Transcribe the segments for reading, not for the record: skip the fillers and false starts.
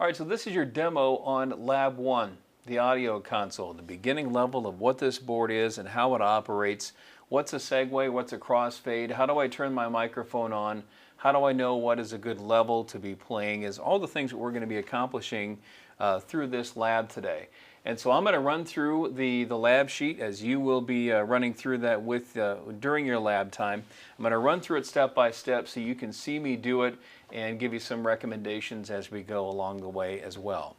All right, so this is your demo on Lab 1, the audio console, the beginning level of what this board is and how it operates. What's a segue, what's a crossfade, how do I turn my microphone on, how do I know what is a good level to be playing, is all the things that we're going to be accomplishing through this lab today. And so I'm going to run through the lab sheet as you will be running through that with during your lab time. I'm going to run through it step by step so you can see me do it and give you some recommendations as we go along the way as well.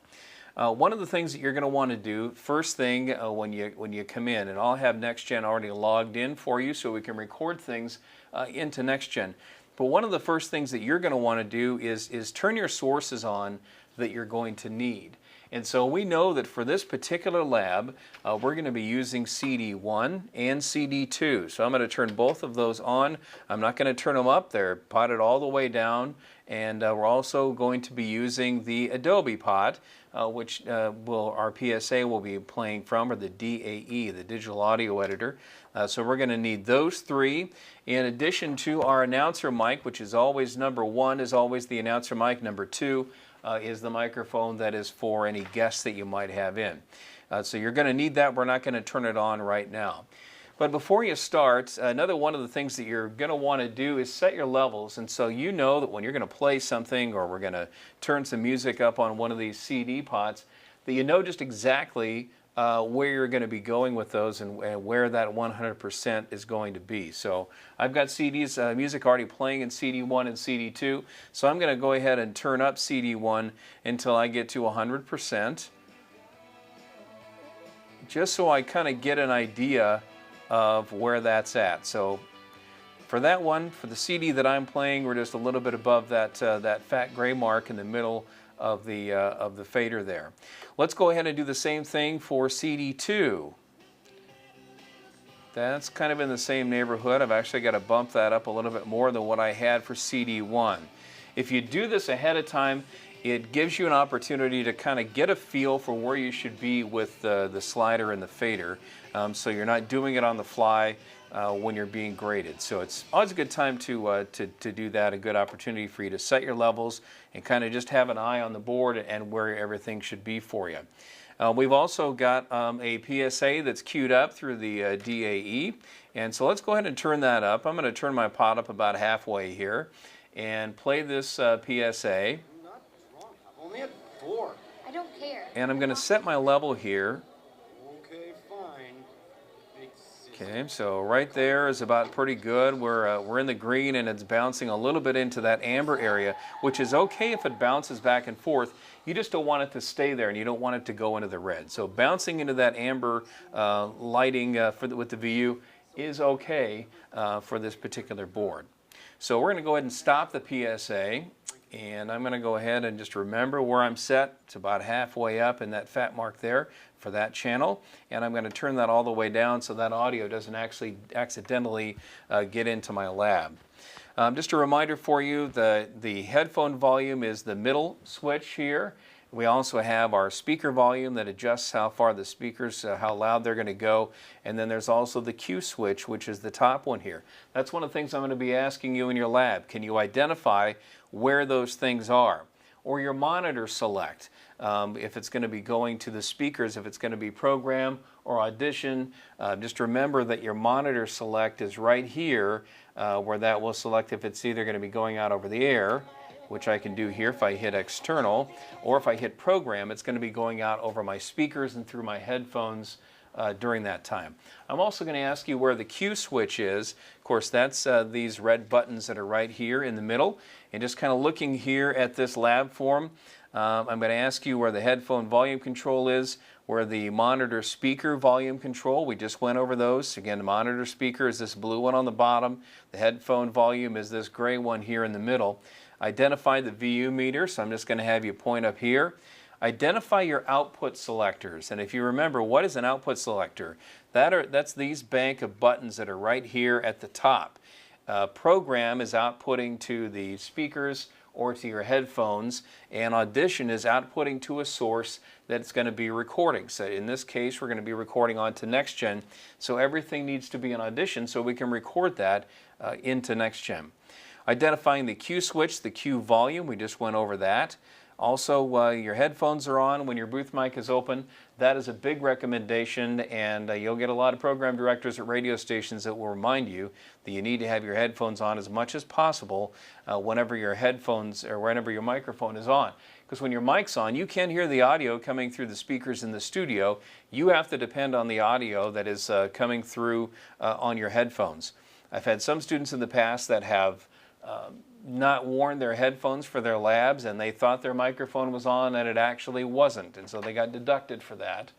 One of the things that you're going to want to do first thing when you come in, and I'll have NextGen already logged in for you so we can record things into NextGen. But one of the first things that you're going to want to do is turn your sources on that you're going to need. And so we know that for this particular lab, we're going to be using CD1 and CD2. So I'm going to turn both of those on. I'm not going to turn them up. They're potted all the way down. And we're also going to be using the Adobe pot, which our PSA will be playing from, or the DAE, the Digital Audio Editor. So we're going to need those three. In addition to our announcer mic, which is always number one, is always the announcer mic. Number two is the microphone that is for any guests that you might have in. So you're going to need that. We're not going to turn it on right now. But before you start, another one of the things that you're going to want to do is set your levels. And so you know that when you're going to play something, or we're going to turn some music up on one of these CD pots, that you know just exactly where you're going to be going with those and where that 100% is going to be. So I've got CDs, music already playing in CD1 and CD2. So I'm going to go ahead and turn up CD1 until I get to 100%. Just so I kind of get an idea of where that's at. So for that one, for the CD that I'm playing, we're just a little bit above that that fat gray mark in the middle of the fader there. Let's go ahead and do the same thing for CD2. That's kind of in the same neighborhood. I've actually got to bump that up a little bit more than what I had for CD1. If you do this ahead of time, it gives you an opportunity to kind of get a feel for where you should be with the slider and the fader, so you're not doing it on the fly when you're being graded. So it's always a good time to do that, a good opportunity for you to set your levels and kind of just have an eye on the board and where everything should be for you. We've also got a PSA that's queued up through the DAE, and so let's go ahead and turn that up. I'm going to turn my pot up about halfway here and play this PSA. Only at 4. I don't care. And I'm going to set my level here. Okay, fine. Okay, so right there is about pretty good. We're in the green, and it's bouncing a little bit into that amber area, which is okay if it bounces back and forth. You just don't want it to stay there, and you don't want it to go into the red. So bouncing into that amber lighting with the VU is okay for this particular board. So we're going to go ahead and stop the PSA. And I'm going to go ahead and just remember where I'm set. It's about halfway up in that fat mark there for that channel. And I'm going to turn that all the way down so that audio doesn't actually accidentally get into my lab. Just a reminder for you, the headphone volume is the middle switch here. We also have our speaker volume that adjusts how far the speakers, how loud they're going to go. And then there's also the Q switch, which is the top one here. That's one of the things I'm going to be asking you in your lab. Can you identify where those things are? Or your monitor select, if it's going to be going to the speakers, if it's going to be program or audition. Just remember that your monitor select is right here, where that will select if it's either going to be going out over the air, which I can do here if I hit external, or if I hit program, it's going to be going out over my speakers and through my headphones during that time. I'm also going to ask you where the Q switch is. Of course, that's these red buttons that are right here in the middle. And just kind of looking here at this lab form, I'm going to ask you where the headphone volume control is, where the monitor speaker volume control, we just went over those. Again, the monitor speaker is this blue one on the bottom. The headphone volume is this gray one here in the middle. Identify the VU meter, so I'm just going to have you point up here. Identify your output selectors, and if you remember, what is an output selector? That's these bank of buttons that are right here at the top. Program is outputting to the speakers or to your headphones, and audition is outputting to a source that's going to be recording. So in this case, we're going to be recording onto NextGen, so everything needs to be in audition so we can record that into NextGen. Identifying the Q switch, the Q volume, we just went over that. Also, your headphones are on when your booth mic is open. That is a big recommendation, and you'll get a lot of program directors at radio stations that will remind you that you need to have your headphones on as much as possible whenever your headphones or whenever your microphone is on. Because when your mic's on, you can hear the audio coming through the speakers in the studio. You have to depend on the audio that is coming through on your headphones. I've had some students in the past that have not worn their headphones for their labs, and they thought their microphone was on and it actually wasn't, and so they got deducted for that,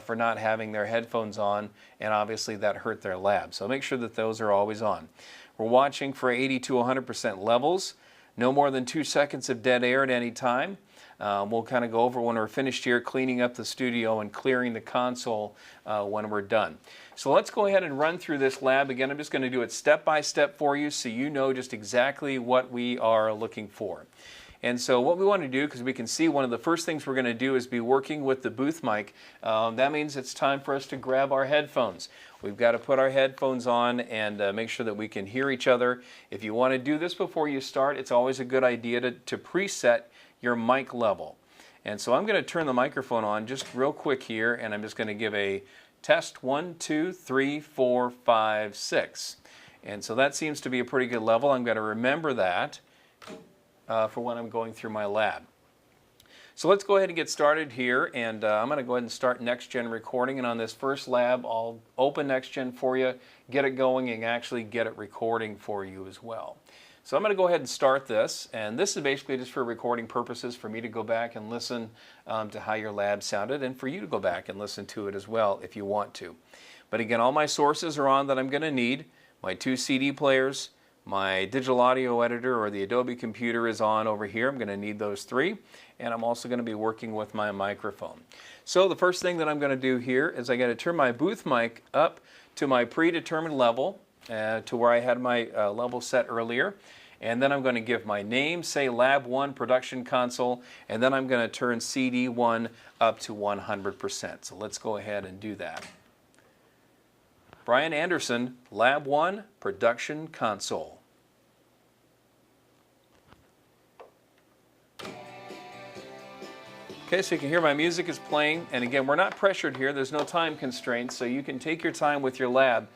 for not having their headphones on, and obviously that hurt their lab. So make sure that those are always on. We're watching for 80 to 100% levels, no more than 2 seconds of dead air at any time. We'll kind of go over when we're finished here, cleaning up the studio and clearing the console when we're done. So let's go ahead and run through this lab. Again, I'm just going to do it step by step for you so you know just exactly what we are looking for. And so what we want to do, because we can see one of the first things we're going to do is be working with the booth mic. That means it's time for us to grab our headphones. We've got to put our headphones on and make sure that we can hear each other. If you want to do this before you start, it's always a good idea to preset your mic level. And so I'm going to turn the microphone on just real quick here, and I'm just going to give a test 1, 2, 3, 4, 5, 6. And so that seems to be a pretty good level. I'm going to remember that for when I'm going through my lab. So let's go ahead and get started here, and I'm going to go ahead and start NextGen recording. And on this first lab, I'll open NextGen for you, get it going, and actually get it recording for you as well. So I'm going to go ahead and start this, and this is basically just for recording purposes, for me to go back and listen to how your lab sounded, and for you to go back and listen to it as well if you want to. But again, all my sources are on that I'm going to need. My 2 CD players, my digital audio editor or the Adobe computer is on over here. I'm going to need those 3, and I'm also going to be working with my microphone. So the first thing that I'm going to do here is I got to turn my booth mic up to my predetermined level, to where I had my level set earlier. And then I'm going to give my name, say Lab 1 Production Console, and then I'm going to turn CD 1 up to 100%. So let's go ahead and do that. Brian Anderson, Lab 1 Production Console. Okay, so you can hear my music is playing, and again, we're not pressured here. There's no time constraints, so you can take your time with your lab.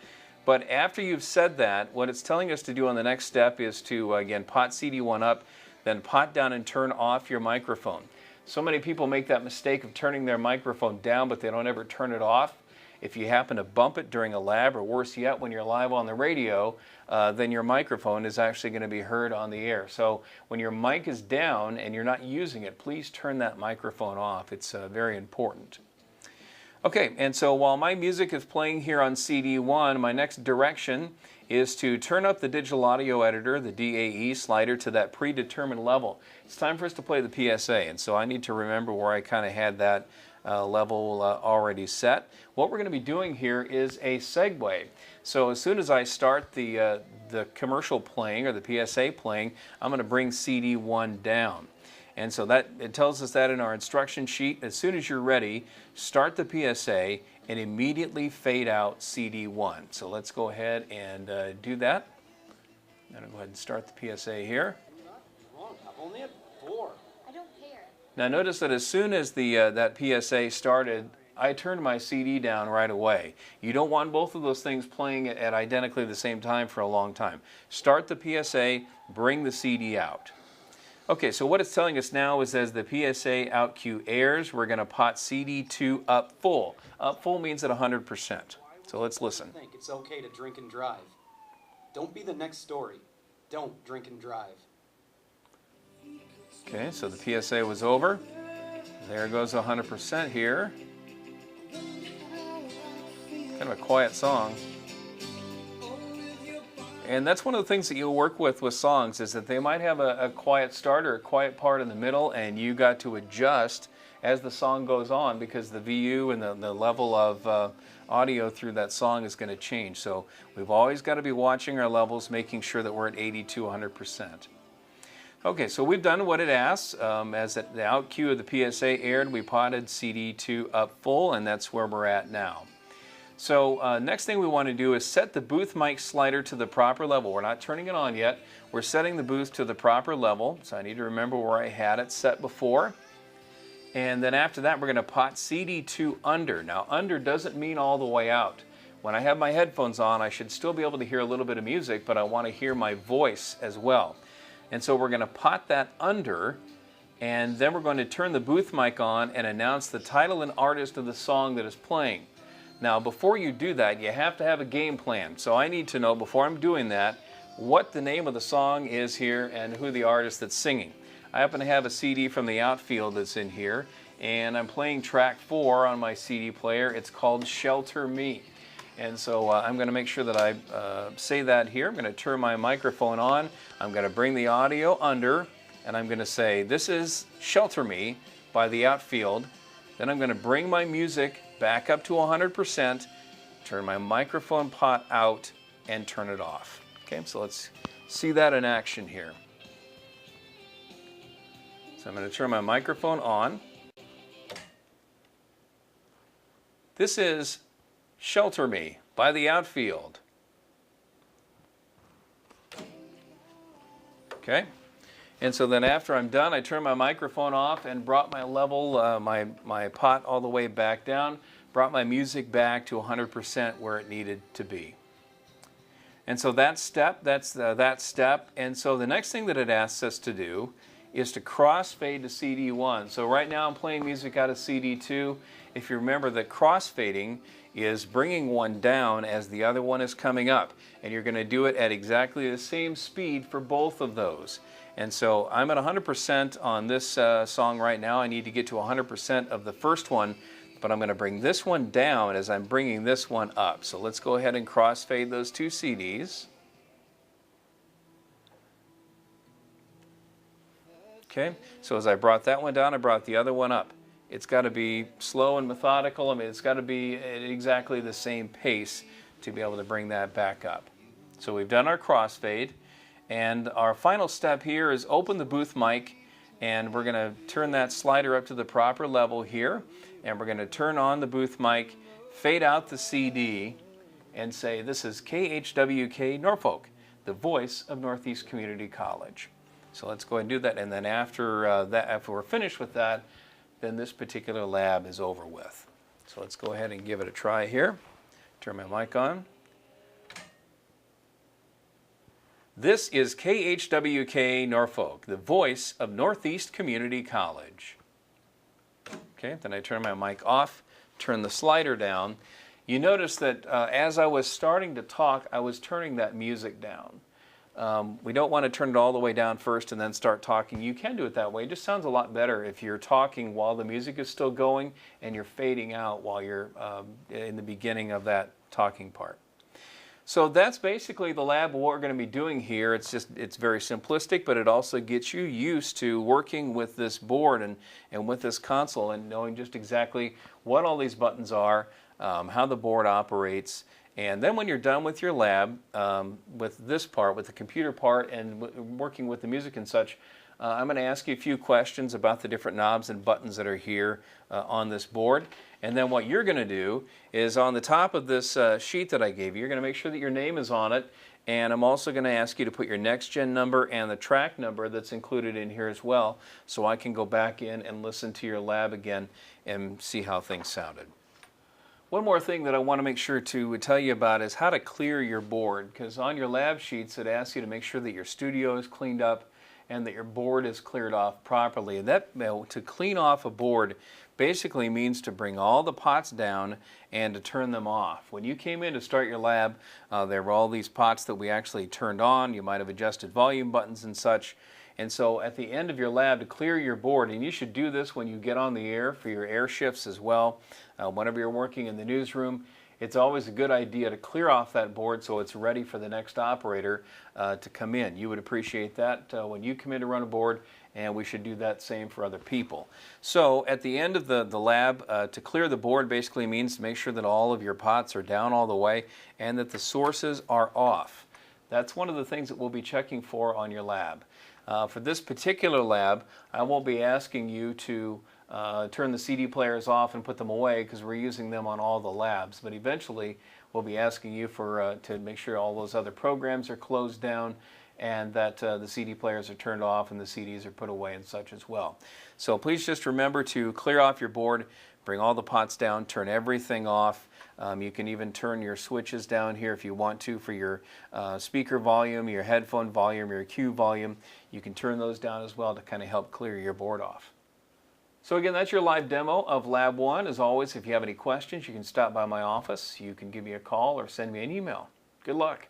But after you've said that, what it's telling us to do on the next step is to, again, pot CD1 up, then pot down and turn off your microphone. So many people make that mistake of turning their microphone down, but they don't ever turn it off. If you happen to bump it during a lab, or worse yet, when you're live on the radio, then your microphone is actually going to be heard on the air. So when your mic is down and you're not using it, please turn that microphone off. It's very important. Okay, and so while my music is playing here on CD1, my next direction is to turn up the digital audio editor, the DAE slider, to that predetermined level. It's time for us to play the PSA, and so I need to remember where I kind of had that level already set. What we're going to be doing here is a segue. So as soon as I start the commercial playing or the PSA playing, I'm going to bring CD1 down. And so that it tells us that in our instruction sheet. As soon as you're ready, start the PSA and immediately fade out CD1. So let's go ahead and do that. I'm going to go ahead and start the PSA here. I've only had 4. I don't care. Now notice that as soon as that PSA started, I turned my CD down right away. You don't want both of those things playing at identically the same time for a long time. Start the PSA, bring the CD out. Okay, so what it's telling us now is as the PSA out cue airs, we're going to pot CD2 up full. Up full means at 100%. So let's listen. I think it's okay to drink and drive. Don't be the next story. Don't drink and drive. Okay, so the PSA was over. There goes 100% here. Kind of a quiet song. And that's one of the things that you'll work with songs, is that they might have a quiet start or a quiet part in the middle, and you got to adjust as the song goes on, because the VU and the level of audio through that song is going to change. So we've always got to be watching our levels, making sure that we're at 80 to 100%. Okay, so we've done what it asks. As the out cue of the PSA aired, we potted CD2 up full, and that's where we're at now. So next thing we want to do is set the booth mic slider to the proper level. We're not turning it on yet. We're setting the booth to the proper level. So I need to remember where I had it set before. And then after that, we're going to pot CD to under. Now, under doesn't mean all the way out. When I have my headphones on, I should still be able to hear a little bit of music, but I want to hear my voice as well. And so we're going to pot that under, and then we're going to turn the booth mic on and announce the title and artist of the song that is playing. Now, before you do that, you have to have a game plan. So I need to know, before I'm doing that, what the name of the song is here and who the artist that's singing. I happen to have a CD from the outfield that's in here, and I'm playing track 4 on my CD player. It's called Shelter Me. And so I'm going to make sure that I say that here. I'm going to turn my microphone on. I'm going to bring the audio under, and I'm going to say, this is Shelter Me by the outfield. Then I'm going to bring my music back up to 100%, turn my microphone pot out, and turn it off. Okay, so let's see that in action here. So I'm going to turn my microphone on. This is Shelter Me by the outfield. Okay, and so then after I'm done, I turn my microphone off and brought my level, my pot all the way back down, brought my music back to 100% where it needed to be. And so that's that step. And so the next thing that it asks us to do is to crossfade to CD1. So right now I'm playing music out of CD2. If you remember that crossfading is bringing one down as the other one is coming up. And you're going to do it at exactly the same speed for both of those. And so I'm at 100% on this song right now. I need to get to 100% of the first one, but I'm going to bring this one down as I'm bringing this one up. So let's go ahead and crossfade those two CDs. Okay, so as I brought that one down, I brought the other one up. It's got to be slow and methodical. I mean, it's got to be at exactly the same pace to be able to bring that back up. So we've done our crossfade, and our final step here is open the booth mic, and we're going to turn that slider up to the proper level here, and we're going to turn on the booth mic, fade out the CD, and say, this is KHWK Norfolk, the voice of Northeast Community College. So let's go ahead and do that, and then after after we're finished with that, then this particular lab is over with. So let's go ahead and give it a try here. Turn my mic on. This is KHWK Norfolk, the voice of Northeast Community College. Okay, then I turn my mic off, turn the slider down. You notice that as I was starting to talk, I was turning that music down. We don't want to turn it all the way down first and then start talking. You can do it that way. It just sounds a lot better if you're talking while the music is still going and you're fading out while you're in the beginning of that talking part. So that's basically the lab of what we're going to be doing here. It's very simplistic, but it also gets you used to working with this board and with this console and knowing just exactly what all these buttons are, how the board operates. And then when you're done with your lab, with this part, with the computer part and working with the music and such, I'm going to ask you a few questions about the different knobs and buttons that are here on this board. And then what you're going to do is on the top of this sheet that I gave you, you're going to make sure that your name is on it. And I'm also going to ask you to put your next gen number and the track number that's included in here as well, so I can go back in and listen to your lab again and see how things sounded. One more thing that I want to make sure to tell you about is how to clear your board, because on your lab sheets it asks you to make sure that your studio is cleaned up and that your board is cleared off properly. And that, to clean off a board basically means to bring all the pots down and to turn them off. When you came in to start your lab, there were all these pots that we actually turned on. You might have adjusted volume buttons and such. And so at the end of your lab, to clear your board, and you should do this when you get on the air for your air shifts as well, whenever you're working in the newsroom, it's always a good idea to clear off that board so it's ready for the next operator to come in. You would appreciate that when you come in to run a board, and we should do that same for other people. So at the end of the lab, to clear the board basically means to make sure that all of your pots are down all the way and that the sources are off. That's one of the things that we'll be checking for on your lab. For this particular lab, I won't be asking you to turn the CD players off and put them away because we're using them on all the labs. But eventually, we'll be asking you to make sure all those other programs are closed down and that the CD players are turned off and the CDs are put away and such as well. So please just remember to clear off your board, bring all the pots down, turn everything off. You can even turn your switches down here if you want to for your speaker volume, your headphone volume, your cue volume. You can turn those down as well to kind of help clear your board off. So again, that's your live demo of Lab 1. As always, if you have any questions, you can stop by my office. You can give me a call or send me an email. Good luck.